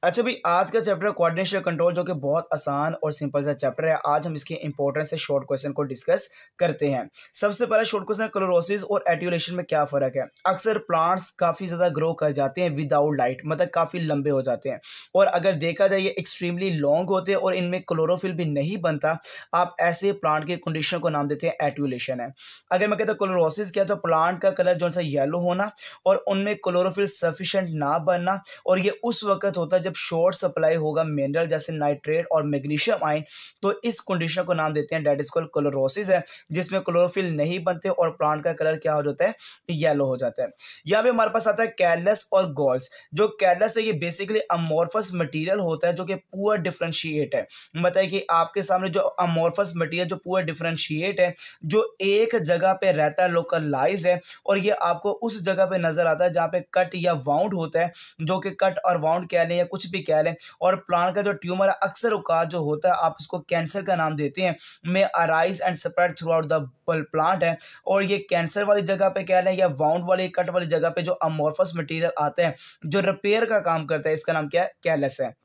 अच्छा भाई, आज का चैप्टर कोऑर्डिनेशन कंट्रोल जो कि बहुत आसान और सिंपल सा चैप्टर है। आज हम इसके इंपॉर्टेंस से शॉर्ट क्वेश्चन को डिस्कस करते हैं। सबसे पहला शॉर्ट क्वेश्चन, क्लोरोसिस और एट्यूलेशन में क्या फर्क है। अक्सर प्लांट्स काफी ज्यादा ग्रो कर जाते हैं विदाउट लाइट, मतलब काफी लंबे हो जाते हैं, और अगर देखा जाए ये एक्सट्रीमली लॉन्ग होते हैं और इनमें क्लोरोफिल भी नहीं बनता। आप ऐसे प्लांट के कंडीशन को नाम देते हैं एट्यूलेशन है। अगर मैं कहता हूँ क्लोरोसिस क्या, तो प्लांट का कलर जो सा येलो होना और उनमें क्लोरोफिल सफिशिएंट ना बनना, और ये उस वक्त होता है जब शॉर्ट सप्लाई होगा मिनरल जैसे नाइट्रेट और मैग्नीशियम आयन। तो इस कंडीशन को नाम देते हैं डेट इज कॉल्ड क्लोरोसिस है, जिसमें क्लोरोफिल नहीं बनते और प्लांट का कलर क्या हो जाता है, येलो हो जाता है। यहाँ पे हमारे पास आता है कैलस और गॉल्स। जो कैलस है ये बेसिकली अमोर्फस मटेरियल होता है जो कि पुअर डिफरेंशिएट है। मतलब कि आपके सामने जो अमोर्फस मटेरियल जो पुअर डिफरेंशिएट है, जो एक जगह पे रहता है, लोकलाइज है, और ये आपको उस जगह पे नजर आता है जहाँ पे कट या वाउंड होता है, जो कि कट और वाउंड कह लें या कुछ भी कह लें। और प्लांट का जो ट्यूमर है अक्सर औकात जो होता है आप इसको कैंसर का नाम देते हैं, में arise and spread through out the plant है। और ये कैंसर वाली जगह पे कह लें या वाउंड वाली कट वाली जगह पे जो अमोर्फस मटेरियल आता है जो रिपेयर का काम करता है, इसका नाम क्या है, कैलस है।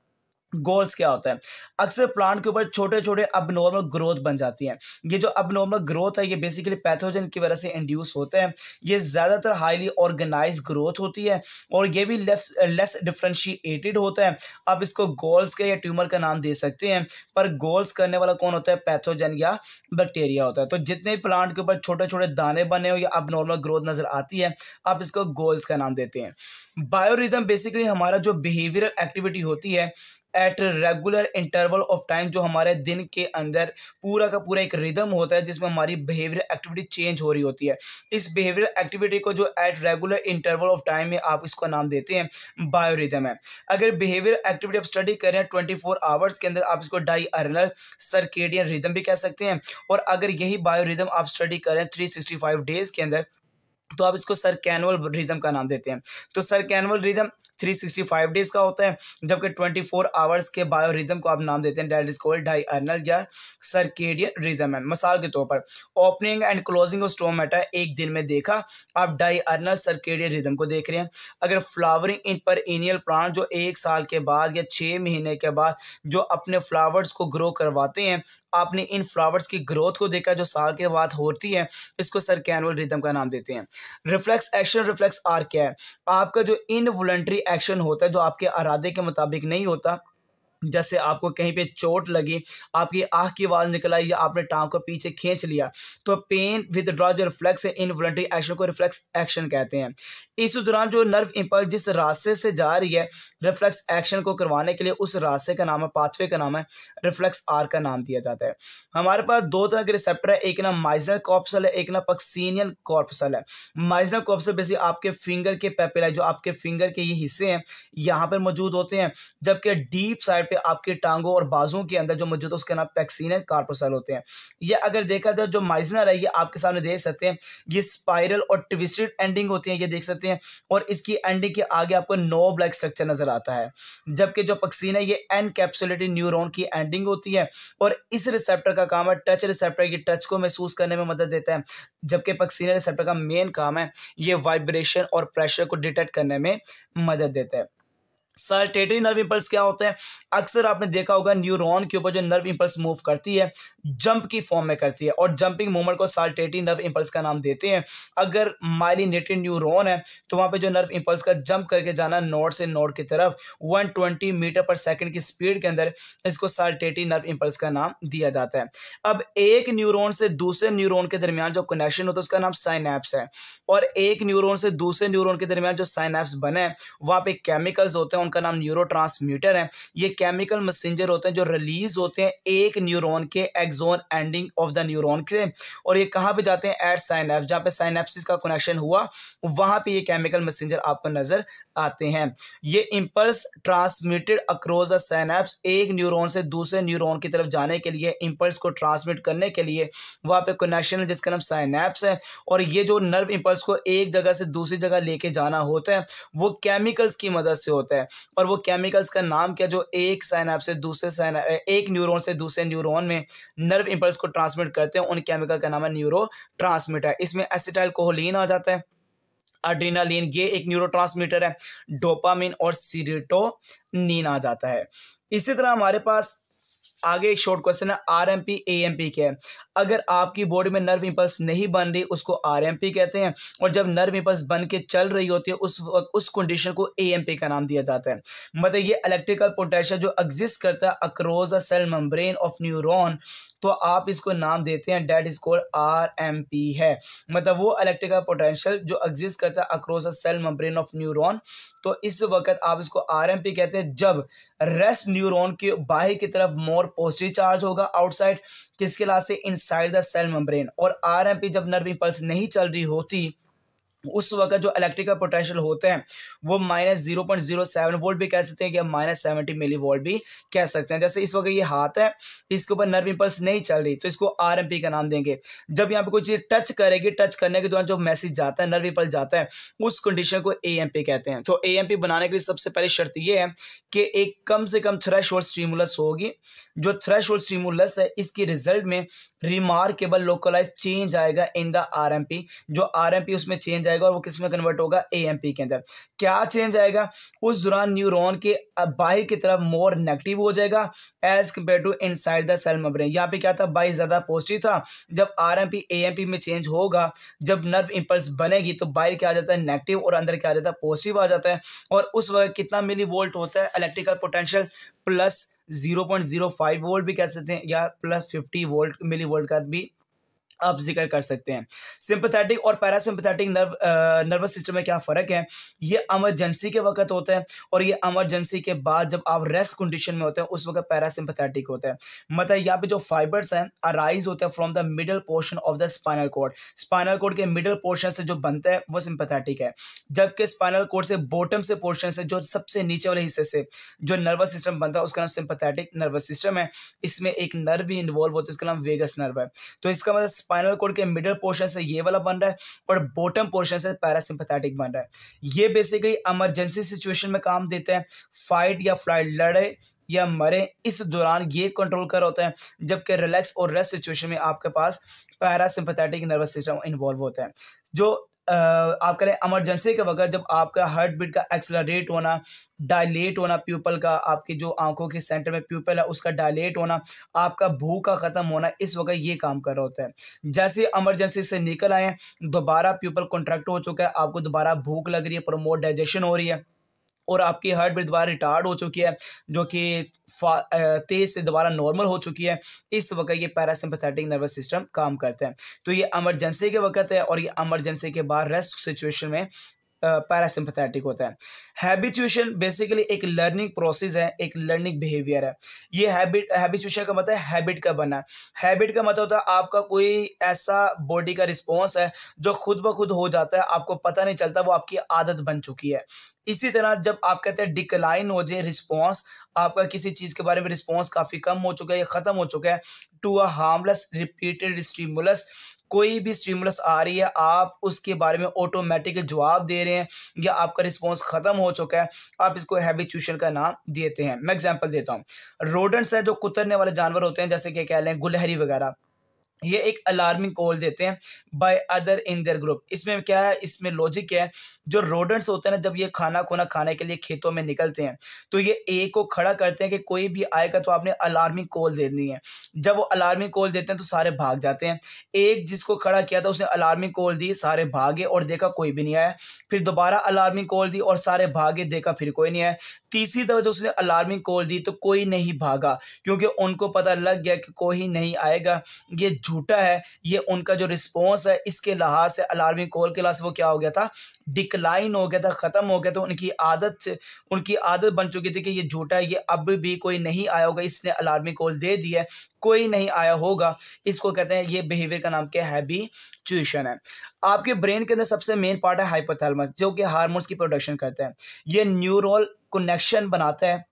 गोल्स क्या होता है, अक्सर प्लांट के ऊपर छोटे छोटे अबनॉर्मल ग्रोथ बन जाती हैं। ये जो अबनॉर्मल ग्रोथ है ये बेसिकली पैथोजन की वजह से इंड्यूस होते हैं। ये ज़्यादातर हाईली ऑर्गेनाइज ग्रोथ होती है और ये भी लेस डिफ्रेंशिएटेड होता है। आप इसको गोल्स के या ट्यूमर का नाम दे सकते हैं, पर गोल्स करने वाला कौन होता है, पैथोजन या बैक्टीरिया होता है। तो जितने प्लांट के ऊपर छोटे छोटे दाने बने हो या अबनॉर्मल ग्रोथ नजर आती है, आप इसको गोल्स का नाम देते हैं। बायोरिदम बेसिकली हमारा जो बिहेवियरल एक्टिविटी होती है at regular interval of time, जो हमारे दिन के अंदर पूरा का पूरा एक रिदम होता है जिसमें हमारी बिहेवियर एक्टिविटी चेंज हो रही होती है। इस बिहेवियर एक्टिविटी को जो at regular interval of time में आप इसको नाम देते हैं बायोरिदम है। अगर बिहेवियर एक्टिविटी आप स्टडी करें 24 आवर्स के अंदर, आप इसको डायरनल सर्केडियन रिदम भी कह सकते हैं। और अगर यही बायोरिदम आप स्टडी करें 365 डेज के अंदर, तो आप इसको सर्कैनुअल रिदम का नाम देते हैं। तो सर्कैनुअल रिदम 365 डेज का होता है, जबकि 24 आवर्स के बायो रिदम को आप नाम देते हैं डेट इज कॉल्ड डायरनल या सर्केडियन रिदम है। मिसाल के तौर पर opening and closing of stomata एक दिन में देखा, आप डायरनल सर्केडियन रिदम को देख रहे हैं। अगर फ्लावरिंग इन पर एनियल प्लांट जो 1 साल के बाद या 6 महीने के बाद जो अपने फ्लावर्स को ग्रो करवाते हैं, आपने इन फ्लावर्स की ग्रोथ को देखा जो साल के बाद होती है, इसको सर्कैनुअल रिदम का नाम देते हैं। रिफ्लेक्स एक्शन, रिफ्लेक्स आर क्या है, आपका जो इनवॉलंटरी एक्शन होता है जो आपके इरादे के मुताबिक नहीं होता। जैसे आपको कहीं पे चोट लगी, आपकी आंख की आवाज निकल आई या आपने टांग को पीछे खींच लिया, तो पेन विदड्रॉ जो रिफ्लेक्स है इनवॉलंटरी एक्शन को रिफ्लेक्स एक्शन कहते हैं। इस दौरान जो नर्व इंपल्स जिस रास्ते से जा रही है, रिफ्लेक्स एक्शन को करवाने के लिए उस रास्ते का नाम है, पाथवे का नाम है, रिफ्लेक्स आर का नाम दिया जाता है। हमारे पास दो तरह के रिसेप्टर है, एक ना माइजनर कॉर्पसल है, एक ना पक्सीनियन कॉर्पसल है। माइजनर कॉर्पसल बेसिकली आपके फिंगर के पेपिलाई, जो आपके फिंगर के ये हिस्से हैं यहाँ पर मौजूद होते हैं, जबकि डीप साइड पे आपके टांगों और बाजुओं के अंदर जो मौजूद है उसका नाम पैक्सीनियन कार्पोसल होते हैं। ये अगर देखा जाए जो माइजनर है ये आपके सामने देख सकते हैं, ये स्पाइरल और ट्विस्टेड एंडिंग होती है, ये देख सकते हैं, और इसकी एंडिंग के आगे आपको नोब लाइक स्ट्रक्चर नजर आता है। जबकि जो पक्सीन है ये एनकैप्सुलेटेड न्यूरॉन की एंडिंग होती है, और इस रिसेप्टर का काम है टच रिसेप्टर, ये टच को महसूस करने में मदद देता है। जबकि पक्सीन रिसेप्टर का मेन काम है ये वाइब्रेशन और प्रेशर को डिटेक्ट करने में मदद देता है। साल्टेटरी नर्व इंपल्स क्या होते हैं, अक्सर आपने देखा होगा न्यूरॉन के ऊपर जो नर्व इंपल्स मूव करती है जंप की फॉर्म में करती है, और जंपिंग मूवमेंट को साल्टेटरी नर्व इंपल्स का नाम देते हैं। अगर माइलिनेटेड न्यूरॉन है तो वहां पे जो नर्व इंपल्स का जंप करके जाना नोड से नोड की तरफ 120 मीटर पर सेकंड की स्पीड के अंदर, इसको साल्टेटरी नर्व इंपल्स का नाम दिया जाता है। अब एक न्यूरॉन से दूसरे न्यूरॉन के दरमियान जो कनेक्शन होता है उसका नाम साइनैप्स है, और एक न्यूरॉन से दूसरे न्यूरॉन के दरमियान जो साइनैप्स बने हैं वहां पे केमिकल्स होते हैं, उनका नाम न्यूरोट्रांसमीटर है। ये केमिकल मैसेंजर होते हैं जो रिलीज होते हैं एक न्यूरॉन के axon ending of the neuron से, और ये कहां पे जाते हैं, एट साइनैप्स, जहां पे साइनैप्सिस का कनेक्शन हुआ वहां पे ये केमिकल मैसेंजर आपको नजर आते हैं। ये impulse transmitted across the synapse, एक न्यूरॉन से दूसरे न्यूरॉन की तरफ जाने के लिए, इंपल्स को ट्रांसमिट करने के लिए वहां पे कनेक्शन है जिसका नाम साइनैप्स है। और ये जो नर्व इंपल्स को एक जगह से दूसरी जगह लेके जाना होता है वो केमिकल्स की मदद से होता है, और वो केमिकल्स का नाम क्या, जो एक साइनैप्स से दूसरे एक न्यूरॉन से दूसरे न्यूरॉन में नर्व इंपल्स को ट्रांसमिट करते हैं, उन केमिकल का नाम है न्यूरो ट्रांसमीटर। इसमें एसिटाइल कोलिन आ जाता है, एड्रेनालिन, ये एक न्यूरोट्रांसमीटर है, डोपामिन और सीरोटोनिन आ जाता है। इसी तरह हमारे पास आगे एक शॉर्ट क्वेश्चन है, आरएमपी एएमपी क्या है। अगर आपकी बॉडी में नर्व इंपल्स नहीं बन रही उसको आरएमपी कहते हैं, और जब नर्व इंपल्स बन के चल रही होती है उस कंडीशन को एएमपी का नाम दिया जाता है। मतलब ये इलेक्ट्रिकल पोटेंशियल जो एग्जिस्ट करता है across the cell membrane of neuron, तो आप इसको नाम देते हैं डेट इज कॉल्ड आरएमपी है। मतलब वो इलेक्ट्रिकल पोटेंशियल जो एग्जिस्ट करता है across the cell membrane of neuron, तो इस वक्त आप इसको आरएमपी कहते हैं जब रेस्ट न्यूरॉन के बाहर की तरफ मोर पॉजिटिव चार्ज होगा आउटसाइड किसके लास्ट से इनसाइड द सेल मेम्ब्रेन, और आरएमपी जब नर्व इंपल्स नहीं चल रही होती उस वक्त जो इलेक्ट्रिकल पोटेंशियल होते हैं वो -0.07 वोल्ट भी कह सकते हैं या -70 मिली वोल्ट भी कह सकते हैं। जैसे इस वक्त ये हाथ है, इसके ऊपर नर्व इंपल्स नहीं चल रही तो इसको आरएमपी का नाम देंगे। जब यहाँ पे कोई चीज़ टच करेगी, टच करने के दौरान जो मैसेज जाता है, नर्व इंपल्स जाता है, उस कंडीशन को एएमपी कहते हैं। तो एएमपी बनाने के लिए सबसे पहले शर्त ये है कि एक कम से कम थ्रेशोल्ड स्टिमुलस होगी। जो थ्रेशोल्ड स्टिमुलस है इसके रिजल्ट में रिमार्केबल लोकलाइज चेंज आएगा इन द आरएमपी। जो आरएमपी उसमें चेंज आएगा और वो किस में कन्वर्ट होगा, एएमपी के अंदर। क्या चेंज आएगा, उस दौरान न्यूरॉन के बाहर की तरफ मोर नेगेटिव हो जाएगा as compare to inside the cell membrane. यहाँ पे क्या था, बाई ज्यादा पॉजिटिव था। जब आरएमपी एएमपी में चेंज होगा, जब नर्व इंपल्स बनेगी तो बाहर क्या आ जाता है, नेगेटिव, और अंदर क्या आ जाता है, पॉजिटिव आ जाता है। और उस वक्त कितना मिली वोल्ट होता है इलेक्ट्रिकल पोटेंशियल, प्लस 0.05 वोल्ट भी कह सकते हैं या प्लस 50 वोल्ट मिली वोल्ट का भी आप जिक्र कर सकते हैं। सिंपैथेटिक और पैरासिम्पैथेटिक नर्वस सिस्टम में क्या फ़र्क है, ये इमरजेंसी के वक्त होता है और ये इमरजेंसी के बाद जब आप रेस्ट कंडीशन में होते हैं उस वक्त पैरासिम्पैथेटिक होता है। मतलब यहाँ पे जो फाइबर्स हैं अराइज होते हैं from the middle portion of the spinal cord. Spinal cord के मिडल पोर्शन से जो बनता है वो सिंपैथेटिक है, जबकि स्पाइनल कॉर्ड से बॉटम से पोर्शन से जो सबसे नीचे वाले हिस्से से जो नर्वस सिस्टम बनता है उसका नाम सिंपैथेटिक नर्वस सिस्टम है। इसमें एक नर्व भी इन्वॉल्व होता है, उसका नाम वेगस नर्व है। तो इसका मतलब स्पाइनल कॉर्ड के मिडल पोर्शन से ये वाला बन रहा है और बॉटम पोर्शन से पैरासिम्पैथेटिक बन रहा है। ये बेसिकली इमरजेंसी सिचुएशन में काम देते हैं, फाइट या फ्लाइट, लड़े या मरे, इस दौरान ये कंट्रोल कर होता है। जबकि रिलैक्स और रेस्ट सिचुएशन में आपके पास पैरासिम्पैथेटिक नर्वस सिस्टम इन्वॉल्व होता है। जो आप करें इमरजेंसी के वक्त जब आपका हार्ट बीट का एक्सेलरेट होना, डायलेट होना, प्यूपल का, आपकी जो आंखों के सेंटर में प्यूपल है उसका डायलेट होना, आपका भूख का खत्म होना, इस वक्त ये काम कर रहा होता है। जैसे इमरजेंसी से निकल आए, दोबारा प्यूपल कॉन्ट्रैक्ट हो चुका है, आपको दोबारा भूख लग रही है, प्रमोट डाइजेशन हो रही है और आपकी हार्ट बीट दोबारा रिटार्ड हो चुकी है, जो कि तेज से दोबारा नॉर्मल हो चुकी है, इस वक्त ये पैरासिम्पैथेटिक नर्वस सिस्टम काम करता है। तो ये इमरजेंसी के वक्त है और ये इमरजेंसी के बाद रेस्ट सिचुएशन में पैरासिम्पैथेटिक होता है। हैबिचुएशन बेसिकली एक लर्निंग प्रोसेस है, एक लर्निंग बिहेवियर है। ये हैबिचुएशन का मतलब है हैबिट का बनना। हैबिट का मतलब होता है आपका कोई ऐसा बॉडी का रिस्पॉन्स है जो खुद ब खुद हो जाता है, आपको पता नहीं चलता, वो आपकी आदत बन चुकी है। इसी तरह जब आप कहते हैं डिक्लाइन हो जाए रिस्पॉन्स, आपका किसी चीज़ के बारे में रिस्पॉन्स काफ़ी कम हो चुका है या ख़त्म हो चुका है, to a harmless repeated stimulus, कोई भी स्टिमुलस आ रही है आप उसके बारे में ऑटोमेटिक जवाब दे रहे हैं या आपका रिस्पॉन्स खत्म हो चुका है, आप इसको हैबिचुएशन का नाम देते हैं। मैं एग्जांपल देता हूँ, रोडेंट्स है जो कुतरने वाले जानवर होते हैं, जैसे कि कह लें गुलहरी वगैरह, ये एक अलार्मिंग कॉल देते हैं by other in their group. इसमें क्या है, इसमें लॉजिक क्या है, जो रोडेंट्स होते हैं ना जब ये खाना खोना खाने के लिए खेतों में निकलते हैं तो ये एक को खड़ा करते हैं कि कोई भी आएगा तो आपने अलार्मिंग कॉल देनी है। जब वो अलार्मिंग कॉल देते हैं तो सारे भाग जाते हैं। एक जिसको खड़ा किया था उसने अलार्मिंग कॉल दी, सारे भागे और देखा कोई भी नहीं आया, फिर दोबारा अलार्मिंग कॉल दी और सारे भागे, देखा फिर कोई नहीं आया। तीसरी दफा जो उसने अलार्मिंग कॉल दी तो कोई नहीं भागा, क्योंकि उनको पता लग गया कि कोई नहीं आएगा, ये झूठा है, ये उनका जो रिस्पॉन्स है इसके लिहाज से अलार्मिंग कॉल के लिहाज से वो क्या हो गया था, डिक्लाइन हो गया था, ख़त्म हो गया था। उनकी आदत बन चुकी थी कि ये झूठा है, ये अब भी कोई नहीं आया होगा, इसने अलार्मिंग कॉल दे दी है, कोई नहीं आया होगा। इसको कहते हैं, ये बिहेवियर का नाम क्या है, हैबिचुएशन है। आपके ब्रेन के अंदर सबसे मेन पार्ट है हाइपोथैलेमस, जो कि हार्मोन्स की प्रोडक्शन करता है। ये न्यूरल कनेक्शन बनाता है,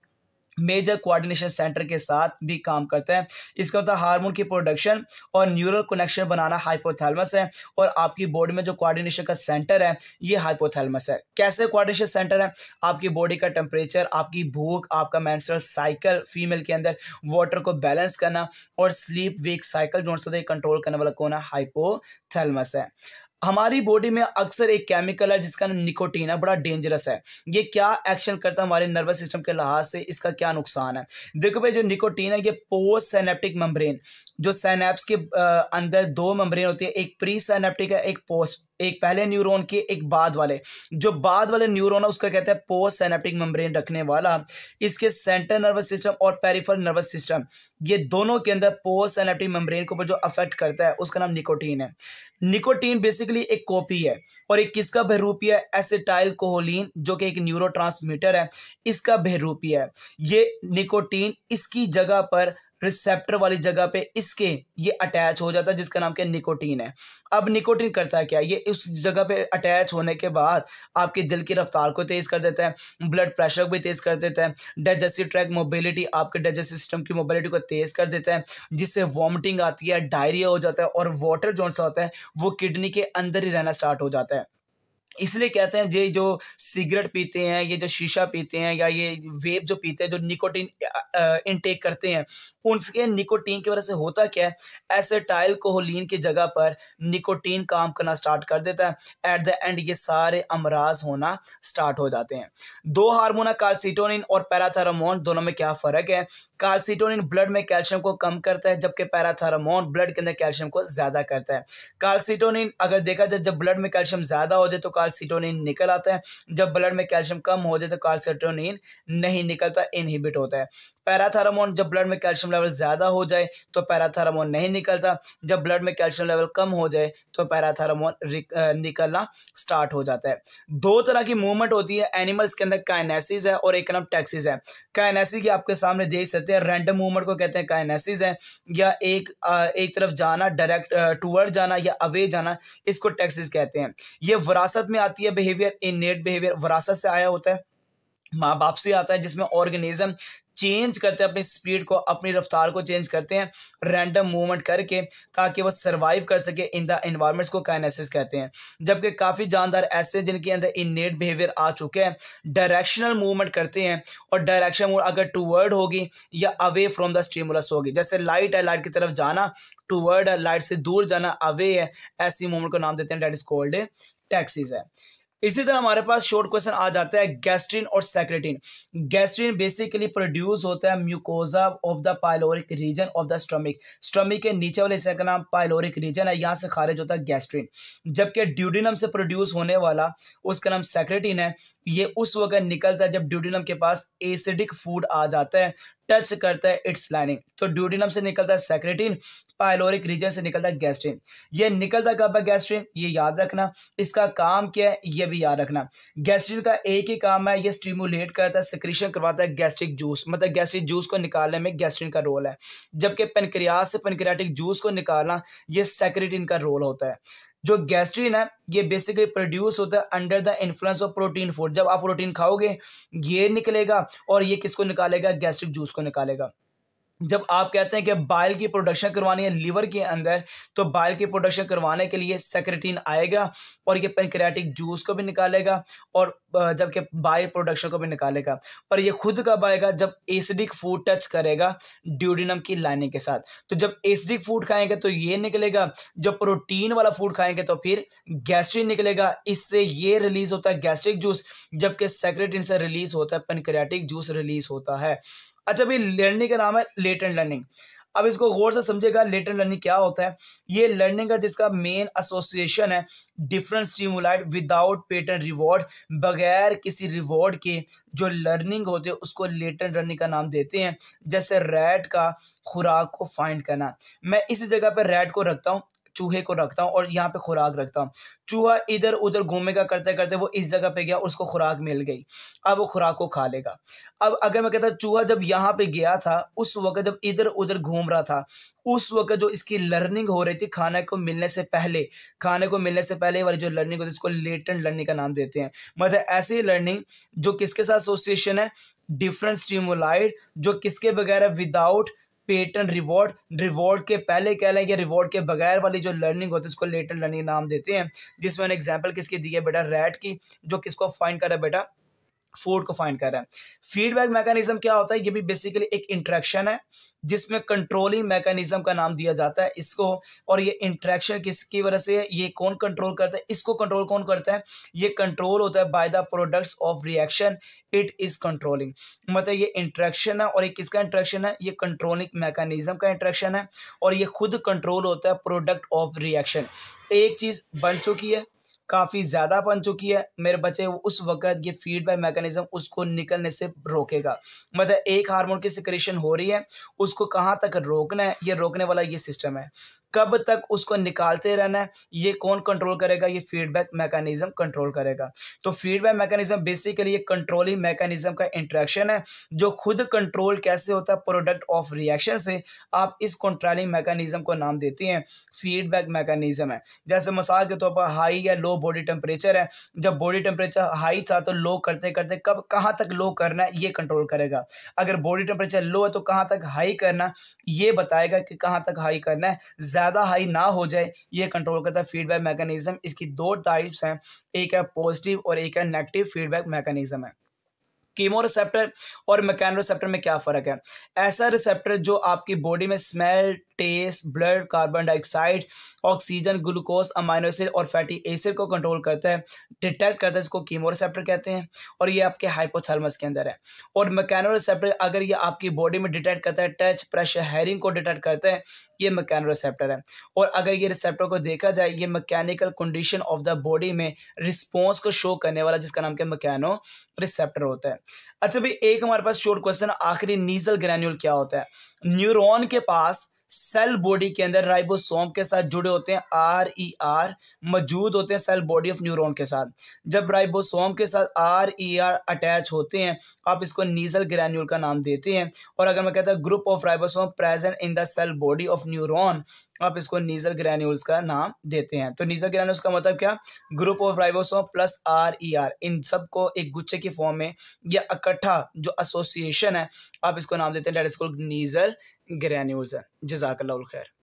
मेजर कोऑर्डिनेशन सेंटर के साथ भी काम करता है। इसका मतलब हार्मोन की प्रोडक्शन और न्यूरल कनेक्शन बनाना हाइपोथैलेमस है, और आपकी बॉडी में जो कोऑर्डिनेशन का सेंटर है ये हाइपोथैलेमस है। कैसे कोऑर्डिनेशन सेंटर है, आपकी बॉडी का टेम्परेचर, आपकी भूख, आपका मेंस्ट्रुअल साइकिल, फीमेल के अंदर वाटर को बैलेंस करना और स्लीप वेक साइकिल जो कंट्रोल करने वाला कौन है, हाइपोथैलेमस है। हमारी बॉडी में अक्सर एक केमिकल है जिसका नाम निकोटीन है, बड़ा डेंजरस है। ये क्या एक्शन करता है हमारे नर्वस सिस्टम के लिहाज से, इसका क्या नुकसान है। देखो भाई, जो निकोटीन है ये पोस्ट सिनेप्टिक मेम्ब्रेन, जो सिनेप्स के अंदर दो मेम्ब्रेन होती है, एक प्री सिनेप्टिक है, एक पोस्ट, एक पहले न्यूरॉन के, एक बाद वाले। जो बाद वाले न्यूरॉन है उसका कहते हैं पोस्ट सिनेप्टिक मेम्ब्रेन रखने वाला। इसके सेंट्रल नर्वस सिस्टम और पेरिफेरल नर्वस सिस्टम, ये दोनों के अंदर पोस्ट सिनेप्टिक मेम्ब्रेन के ऊपर जो अफेक्ट करता है उसका नाम निकोटीन है। निकोटीन बेसिकली एक कॉपी है, और एक किसका बहरूपी है, एसिटाइल कोलिन, जो कि एक न्यूरोट्रांसमीटर है, इसका बहरूपी है। ये निकोटीन इसकी जगह पर, रिसेप्टर वाली जगह पे इसके ये अटैच हो जाता है, जिसका नाम क्या निकोटीन है। अब निकोटीन करता है क्या, ये उस जगह पे अटैच होने के बाद आपके दिल की रफ्तार को तेज कर देता है, ब्लड प्रेशर को भी तेज कर देता है, डाइजेस्टिव ट्रैक मोबिलिटी, आपके डाइजेस्टिव सिस्टम की मोबिलिटी को तेज कर देता है, जिससे वॉमिटिंग आती है, डायरिया हो जाता है, और वाटर जो सा होता है वो किडनी के अंदर ही रहना स्टार्ट हो जाता है। इसलिए कहते हैं ये जो सिगरेट पीते हैं, ये जो शीशा पीते हैं, या ये वेप जो पीते हैं, जो निकोटीन इनटेक करते हैं, उनके निकोटीन की वजह से होता क्या है, एसिटाइल कोलिन की जगह पर निकोटीन काम करना स्टार्ट कर देता है। एट द एंड ये सारे अमराज होना स्टार्ट हो जाते हैं। दो हार्मोन है कैल्सिटोनिन और पैराथेरोमोन, दोनों में क्या फर्क है। कैल्सिटोनिन ब्लड में कैल्शियम को कम करता है, जबकि पैराथेरोमोन ब्लड के अंदर कैल्शियम को ज्यादा करता है। कैल्सिटोनिन अगर देखा जाए, जब ब्लड में कैल्शियम ज्यादा हो जाए तो कैल्सिटोनिन निकल आता है, जब ब्लड में कैल्शियम कम हो जाए तो कैल्सिटोनिन नहीं निकलता, इनहिबिट होता है। पैराथेरोमोन जब ब्लड में कैल्शियम लेवल ज्यादा हो जाए तो पैराथेरोमोन नहीं निकलता, जब ब्लड में कैल्शियम लेवल कम हो जाए तो पैराथेरोमोन निकलना स्टार्ट हो जाता है। दो तरह की मूवमेंट होती है एनिमल्स के अंदर, काइनेसिस है और एक नाम टैक्सिस है। काइनेसिस की आपके सामने देख सकते हैं, रैंडम मूवमेंट को कहते हैं काइनेसिस है, या एक तरफ जाना, डायरेक्ट टूवर्ड जाना या अवे जाना, इसको टैक्सिस कहते हैं। ये विरासत में आती है, बिहेवियर इननेट बिहेवियर विरासत से आया होता है, माँ बाप से आता है, जिसमें ऑर्गेनिज्म चेंज करते हैं अपनी स्पीड को, अपनी रफ्तार को चेंज करते हैं रैंडम मूवमेंट करके, ताकि वो सर्वाइव कर सके इन द एनवायरमेंट्स, को काइनेसिस कहते हैं। जबकि काफ़ी जानदार ऐसे जिनके अंदर इननेट बिहेवियर आ चुके हैं, डायरेक्शनल मूवमेंट करते हैं, और डायरेक्शन मूव अगर टूवर्ड होगी या अवे फ्रॉम द स्टिमुलस होगी, जैसे लाइट है, लाइट की तरफ जाना टूवर्ड है, लाइट से दूर जाना अवे है, ऐसी मूवमेंट को नाम देते हैं, डेट इज कॉल्ड टैक्सीज है। इसी तरह हमारे पास शॉर्ट क्वेश्चन आ जाता है गैस्ट्रिन और सेक्रेटिन। गैस्ट्रिन बेसिकली प्रोड्यूस होता है mucosa of the pyloric region of the stomach. Stomach के नीचे वाले हिस्से का नाम पाइलोरिक रीजन है, यहाँ से खारिज होता है गैस्ट्रिन। जबकि ड्यूडिनम से प्रोड्यूस होने वाला उसका नाम सेक्रेटिन है। ये उस वक्त निकलता है जब ड्यूडिनम के पास एसिडिक फूड आ जाता है, टच करता है इट्स लाइनिंग, तो ड्यूडिनम से निकलता है सेक्रेटिन, पाइलोरिक रीजन से निकलता है गैस्ट्रिन। ये निकलता कब है गैस्ट्रिन, ये याद रखना। इसका काम क्या है ये भी याद रखना। गैस्ट्रिन का एक ही काम है, ये स्टिमुलेट करता है, सिक्रीशन करवाता है गैस्ट्रिक जूस, मतलब गैस्ट्रिक जूस को निकालने में गैस्ट्रिन का रोल है। जबकि पेनक्रियास से पेनक्रियाटिक जूस को निकालना ये सेक्रेटिन का रोल होता है। जो गैस्ट्रिन है ये बेसिकली प्रोड्यूस होता है under the influence of protein food. जब आप प्रोटीन खाओगे ये निकलेगा, और ये किसको निकालेगा, गैस्ट्रिक जूस को निकालेगा। जब आप कहते हैं कि बाइल की प्रोडक्शन करवानी है लिवर के अंदर, तो बाइल की प्रोडक्शन करवाने के लिए सेक्रेटिन आएगा, और ये पेनक्रियाटिक जूस को भी निकालेगा, और जबकि बाइल प्रोडक्शन को भी निकालेगा। और ये खुद कब आएगा, जब एसिडिक फूड टच करेगा ड्यूडिनम की लाइनिंग के साथ। तो जब एसिडिक फूड खाएंगे तो ये निकलेगा, जब प्रोटीन वाला फूड खाएंगे तो फिर गैस्ट्रिन निकलेगा, इससे ये रिलीज होता है गैस्ट्रिक जूस, जबकि सेक्रेटिन से रिलीज होता है पेनक्रियाटिक जूस रिलीज होता है। अच्छा भाई, लर्निंग का नाम है लेटेंट लर्निंग। अब इसको गौर से समझेगा, लेटेंट लर्निंग क्या होता है। ये लर्निंग का जिसका मेन एसोसिएशन है डिफरेंट स्टिमुलाइड विदाउट पेटेंट रिवॉर्ड, बगैर किसी रिवॉर्ड के जो लर्निंग होते हैं उसको लेटेंट लर्निंग का नाम देते हैं। जैसे रैट का खुराक को फाइंड करना, मैं इस जगह पर रैट को रखता हूँ, चूहे को रखता हूँ, और यहाँ पे खुराक रखता हूँ। चूहा इधर उधर घूमेगा करते करते वो इस जगह पे गया, उसको खुराक मिल गई, अब वो खुराक को खा लेगा। अब अगर मैं कहता चूहा जब यहाँ पे गया था, उस वक्त जब इधर उधर घूम रहा था, उस वक्त जो इसकी लर्निंग हो रही थी खाने को मिलने से पहले, खाने को मिलने से पहले वाली जो लर्निंग होती है इसको लेटेंट लर्निंग का नाम देते हैं। मतलब ऐसी लर्निंग जो किसके साथ एसोसिएशन है, डिफरेंट स्टिमुलाइड, जो किसके बगैर है, विदाउट पेटेंट रिवॉर्ड, रिवॉर्ड के पहले कह लें या रिवॉर्ड के बगैर वाली जो लर्निंग होती है उसको लेटेंट लर्निंग नाम देते हैं। जिसमें एग्जांपल किसकी दी है बेटा, रैट की, जो किसको फाइंड कर रहा है बेटा, फूड को फाइंड कर रहा है। फीडबैक मैकेनिज्म क्या होता है, ये भी बेसिकली एक इंटरेक्शन है जिसमें कंट्रोलिंग मैकेनिज्म का नाम दिया जाता है इसको। और ये इंटरेक्शन किसकी वजह से है, ये कौन कंट्रोल करता है, इसको कंट्रोल कौन करता है, ये कंट्रोल होता है by the products of reaction it is controlling. मतलब ये इंटरेक्शन है, और ये किसका इंटरेक्शन है, ये कंट्रोलिंग मैकेनिज्म का इंटरेक्शन है, और ये खुद कंट्रोल होता है प्रोडक्ट ऑफ रिएक्शन। एक चीज बन चुकी है, काफ़ी ज़्यादा बन चुकी है, मेरे बच्चे उस वक़्त ये फीडबैक मैकेनिज़्म उसको निकलने से रोकेगा। मतलब एक हार्मोन की सिक्रेशन हो रही है, उसको कहाँ तक रोकना है, ये रोकने वाला ये सिस्टम है। कब तक उसको निकालते रहना है, ये कौन कंट्रोल करेगा, ये फीडबैक मैकेनिज़्म कंट्रोल करेगा। तो फीडबैक मैकेनिज़्म बेसिकली ये कंट्रोलिंग मैकेनिज़्म का इंटरेक्शन है, जो खुद कंट्रोल कैसे होता है प्रोडक्ट ऑफ रिएक्शन से, आप इस कंट्रोलिंग मैकेनिज़्म को नाम देती हैं फीडबैक मैकेनिज़्म है। जैसे मिसाल के तौर पर हाई या लो बॉडी टेम्परेचर है, जब बॉडी टेम्परेचर हाई था तो लो करते करते कब कहाँ तक लो करना है ये कंट्रोल करेगा। अगर बॉडी टेम्परेचर लो है तो कहाँ तक हाई करना, ये बताएगा कि कहाँ तक हाई करना है, ज़्यादा हाई ना हो जाए, ये कंट्रोल करता है फीडबैक मैकेनिज्म। इसकी दो टाइप्स हैं, एक है पॉजिटिव और एक है नेगेटिव फीडबैक मैकेनिज्म है। कीमोरिसेप्टर और मैकेनोरिसेप्टर में क्या फ़र्क है? ऐसा रिसेप्टर जो आपकी बॉडी में smell, taste, blood, carbon dioxide, oxygen, glucose, amino acid और फैटी एसिड को कंट्रोल करता है, डिटेक्ट करता है, इसको कीमोरिसेप्टर कहते हैं, और ये आपके हाइपोथैलेमस के अंदर है। और मैकेनोरिसेप्टर अगर ये आपकी बॉडी में डिटेक्ट करता है, टच, प्रेशर, हेयरिंग को डिटेक्ट करता है, ये मैकेनोरिसेप्टर है। और अगर ये रिसेप्टर को देखा जाए, ये mechanical condition of the body में रिस्पॉन्स को शो करने वाला, जिसका नाम क्या मैकेनो रिसेप्टर होता है। अच्छा भाई, एक हमारे पास शॉर्ट क्वेश्चन आखिरी, नीजल ग्रैन्यूल क्या होता है? न्यूरॉन के पास सेल बॉडी के अंदर राइबोसोम के साथ जुड़े होते हैं, RER मौजूद होते हैं सेल बॉडी ऑफ न्यूरॉन के साथ। जब राइबोसोम के साथ RER अटैच होते हैं, आप इसको नीजल ग्रैन्यूल का नाम देते हैं। और अगर मैं कहता हूँ group of ribosome present in the cell body of neuron, आप इसको नीजल ग्रैन्यूल्स का नाम देते हैं। तो नीजल ग्रैन्यूल्स का मतलब क्या, group of ribosome plus RER, इन सब को एक गुच्छे की फॉर्म में या इकट्ठा जो एसोसिएशन है, आप इसको नाम देते हैं, that is called nasal granules है। जज़ाकल्लाहुल खैर।